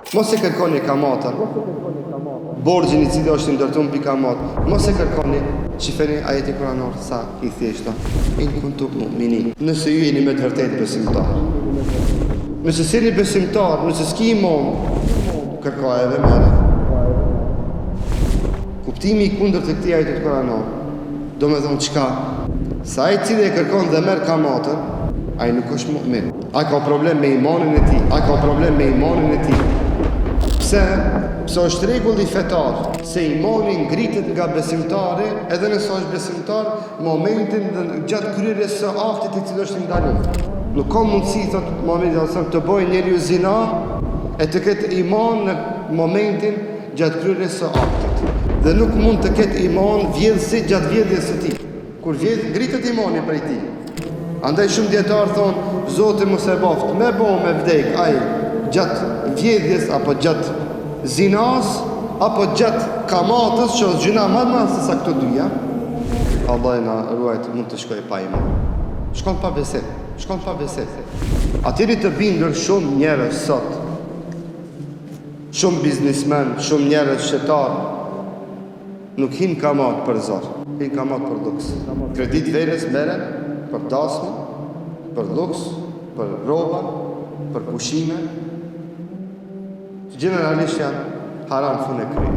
Mos e kërkoni kamatën, borgjin I cili është ndërtuar mbi kamat. Mos e kërkoni, shifeni ajeti kuranor sa I thjeshta. In kuntum mu'minin. Nëse ju jeni me të vërtetë besimtar. Nëse s'jeni besimtar, nëse s'ki imam, kërkoj edhe merre. Kuptimi I kundërt të këtij ajeti kuranor, do me thonë çka? Sa ai cili e kërkon dhe merr kamatën, ai nuk është mu'min. Ai ka problem me imanin e tij, ai ka problem me imanin e tij. Pse është rregulli fetar, se imani ngritet nga besimtari, edhe nëse është besimtar, momentin dhe gjatë kryerjes së aktit I cili është ndaluar. Nuk ka mundësi, thot Muhamedi sallallahu alaihi wasallam, të bëjë njeriu zina e të ketë iman në momentin gjatë kryerjes së aktit. Dhe nuk mund të ketë iman vjedhësi gjatë vjedhjes së tij. Kur vjedh, ngritet imani prej tij. Andaj shumë dietar thonë, Zoti mos e baft, me me vdek, ai gjatë vjedhjes apo gjatë zinas apo gjatë kamatës, që është gjuna më e madhe se sa këto dyja. Allah na ruajt, mund të shkojë pa iman. Shkon pa besim, shkon pa besim. Atyri të bindur shumë njerëz sot, shumë biznismen, shumë njerëz shqetar, nuk hin kamat për zor, hin kamat për luks. Kredit verës merren për dasmë, për luks, për rroba, për pushime. Generalisht janë haram fune krye.